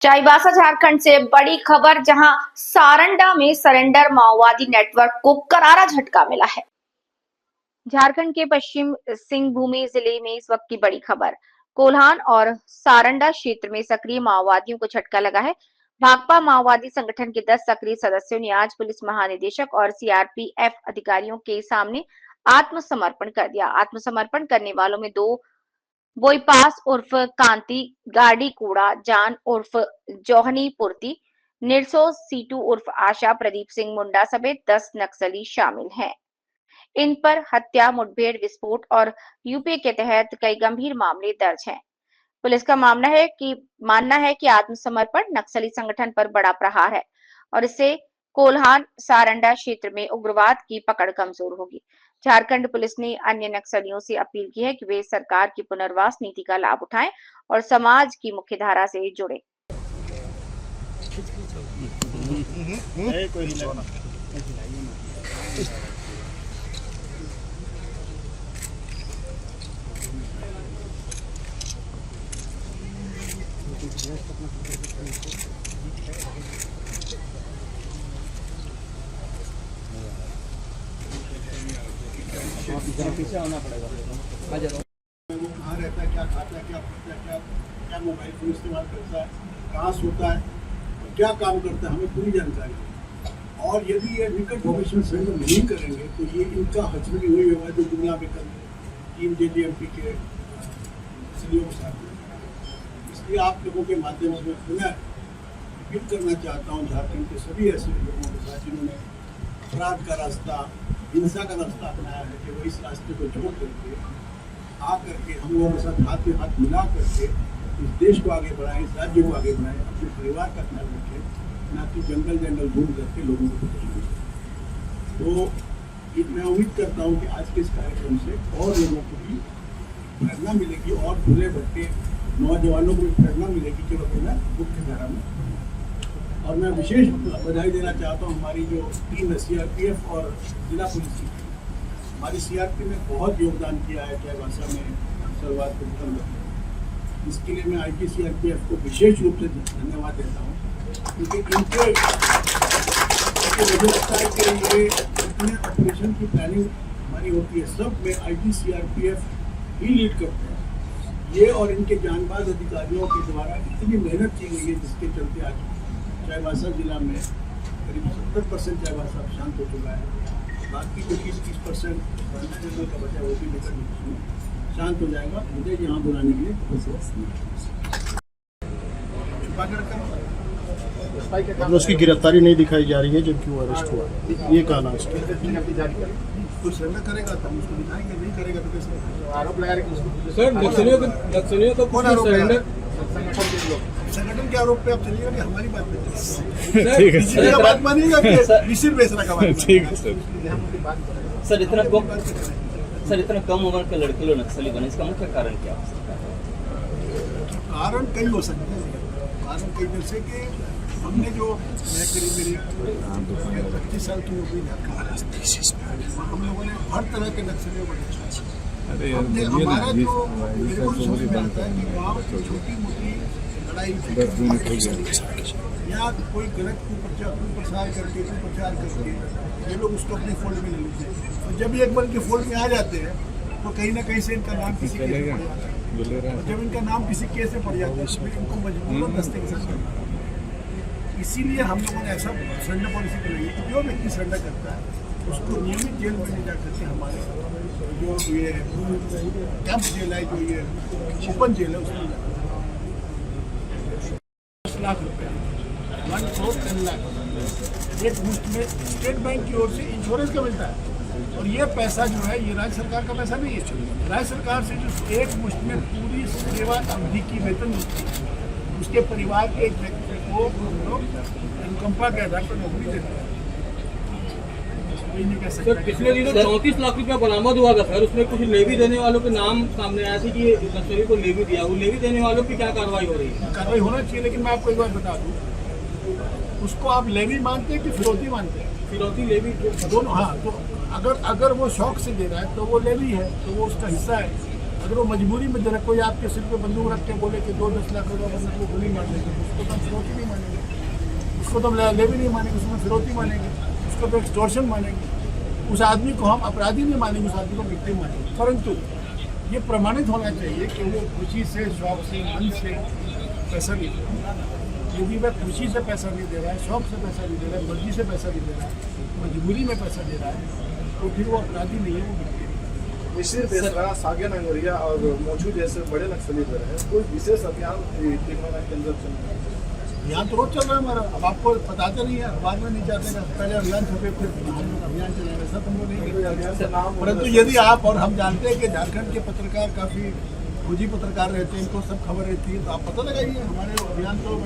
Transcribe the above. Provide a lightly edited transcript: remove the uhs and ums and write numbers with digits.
चाईबासा झारखंड से बड़ी खबर, जहां सारंडा में सरेंडर माओवादी नेटवर्क को करारा झटका मिला है। झारखंड के पश्चिम सिंहभूमि जिले में इस वक्त की बड़ी खबर, कोल्हान और सारंडा क्षेत्र में सक्रिय माओवादियों को झटका लगा है। भाकपा माओवादी संगठन के 10 सक्रिय सदस्यों ने आज पुलिस महानिदेशक और सीआरपीएफ अधिकारियों के सामने आत्मसमर्पण कर दिया। आत्मसमर्पण करने वालों में 2 बोईपास उर्फ कांति, गाड़ी कूड़ा जान उर्फ जोहनी पुर्ती, निरसो सीटू उर्फ आशा, प्रदीप सिंह मुंडा समेत 10 नक्सली शामिल हैं। इन पर हत्या, मुठभेड़, विस्फोट और यूपी के तहत कई गंभीर मामले दर्ज हैं। पुलिस का मानना है कि आत्मसमर्पण नक्सली संगठन पर बड़ा प्रहार है और इससे कोल्हान सारंडा क्षेत्र में उग्रवाद की पकड़ कमजोर होगी। झारखंड पुलिस ने अन्य नक्सलियों से अपील की है कि वे सरकार की पुनर्वास नीति का लाभ उठाएं और समाज की मुख्यधारा से जुड़े। पीछे आना पड़ेगा। वो कहाँ रहता है, क्या खाता है, क्या पीता है, क्या मोबाइल फोन इस्तेमाल करता है, कहाँ सोता है, क्या काम करता है, हमें पूरी जानकारी है। और यदि ये निकट भविष्य में सरेंडर नहीं करेंगे तो ये इनका हजमी हुई हुआ जो दुनिया में कल टीम जेडीएमपी के सीईओ के साथ में। इसलिए आप लोगों के माध्यम से पुनः अपील करना चाहता हूँ झारखंड के सभी ऐसे लोगों के साथ जिन्होंने अपराध का रास्ता, हिंसा का रास्ता अपनाया है, कि वो इस रास्ते को छोड़ करके आ करके हम लोगों के साथ हाथ में हाथ मिला करके इस देश को आगे बढ़ाएं, इस राज्य को आगे बढ़ाएं, अपने परिवार का ख्याल रखें, ना कि जंगल घूम करके लोगों को तो मैं उम्मीद करता हूँ कि आज के इस कार्यक्रम से और लोगों को भी प्रेरणा मिलेगी और भूले भटके नौजवानों को भी प्रेरणा मिलेगी कि वो अपना मुख्य धारा में। और मैं विशेष बधाई देना चाहता हूँ हमारी जो टीम है सीआरपीएफ और जिला पुलिस की। हमारी सीआरपी ने बहुत योगदान किया है चाईबासा में शुरुआत को खत्म करने। इसके लिए मैं आईजी सीआरपीएफ को विशेष रूप से धन्यवाद देता हूँ, क्योंकि इनके मुझे लगता है कि ये जितने ऑपरेशन की प्लानिंग हमारी होती है सब में आईजी सीआरपीएफ ही लीड करते हैं। ये और इनके जानबाज अधिकारियों के द्वारा इतनी मेहनत की गई है जिसके चलते आज चाईबासा जिला में करीब 70% चाईबासा शांत हो चुका है। बाकी जो 20-30% जंगल का बचा वो भी निकल शांत हो जाएगा। मुझे यहाँ बुलाने के लिए मतलब उसकी गिरफ्तारी नहीं दिखाई जा रही है जबकि वो अरेस्ट हुआ, ये कहना है। कुछ सरेंडर करेगा तो हम उसको दिखाएंगे, नहीं करेगा तो कैसे आरोप लगा रहे हैं सर नक्सलियों को कौन आरोप सरेंडर संगठन के आरोप पे आप चलिएगा कि हमारी बात पे ठीक है सर, का बात मानिएगा कि मिसिर बेचना का बात। ठीक है सर। सर इतना कम उम्र के लड़के लोग नक्सली बने, इसका मुख्य कारण क्या हो सकता है? कारण कई हो सकते हैं। कारण कई जैसे कि हमने जो मैं करीब मेरी 25 साल की नौकरी हम लोगों ने हर तरह के नक्सलियों को देखा। हमने हमारा जो मेरे को समझ में आता है कि गाँव की छोटी मोटी लड़ाई या कोई गलत कुप्रचार करके ये लोग उसको अपने फोल्ड में ले लेते हैं। और जब एक बार के फोल्ड में आ जाते हैं तो कहीं ना कहीं से इनका नाम किसी केस में पड़ जाता है। जब इनका नाम किसी केस में पड़ जाता है तो फिर इनको मजबूरन दस्ते के साथ करना है। इसीलिए हम लोगों ने ऐसा सरेंडर पॉलिसी बनाई है कि जो व्यक्ति सरेंडर करता है उसको नियमित जेल में ले जा करके हमारे जो ये कैंप जेल है, जो ये ओपन जेल है, उसमें 10 लाख रुपया 1 करोड़ 10 लाख एक मुश्त में स्टेट बैंक की ओर से इंश्योरेंस का मिलता है। और ये पैसा जो है ये राज्य सरकार का पैसा नहीं है। राज्य सरकार से जो एक मुश्त में पूरी सेवा अवधि की वेतन मिलती है, उसके परिवार के एक व्यक्ति को हम लोग अनुकंपा के आधार पर नौकरी देते हैं। सर पिछले दिनों 34 लाख रुपया बरामद हुआ था सर, उसमें कुछ लेवी देने वालों के नाम सामने आया था कि नक्सली को लेवी दिया। वो लेवी देने वालों की क्या कार्रवाई हो रही है? कार्रवाई होना चाहिए, लेकिन मैं आपको एक बात बता दूं, उसको आप लेवी मानते हैं कि फिरौती मानते हैं? फिरौती लेवी दोनों। हाँ, तो अगर वो शौक से दे रहा है तो वो लेवी है, तो वो उसका हिस्सा है। अगर वो मजबूरी में जरा कोई आपके सिर पे बंदूक रख के बोले कि 2-10 लाख रुपया बंदे को गोली मार देंगे, उसको तो हम फिरौती नहीं मानेंगे, उसको तो हम ले भी नहीं मानेंगे, उसमें फिरौती मानेंगे, उसको तो एक्सटॉर्शन मानेंगे। उस आदमी को हम अपराधी नहीं मानेंगे, उस आदमी को विक्टिम मानेंगे। परंतु ये प्रमाणित होना चाहिए कि वो खुशी से, शौक से, मन से पैसा नहीं दे रहा है। यदि वह खुशी से पैसा नहीं दे रहा है, शौक से पैसा नहीं दे रहा है, मर्जी से पैसा नहीं दे रहा है, मजबूरी में पैसा दे रहा है, तो फिर वो अपराधी नहीं है, वो विक्टिम है। मिश्र बेसरा, सागे नंगरिया और मोचू जैसे बड़े नक्सली दल हैं, कोई विशेष अभियान तिरंगा के अंदर चल रहा है। अभियान तो रोज चल रहा है हमारा। अब आपको बताते नहीं है, अखबार में नहीं जाते हैं, पहले अभियान छपे फिर अभियान चलाए, सब हमको नहीं। परंतु यदि आप और हम जानते हैं कि झारखंड के पत्रकार काफ़ी खोजी पत्रकार रहते हैं, इनको सब खबर रहती है, तो आप पता लगाइए। हमारे अभियान तो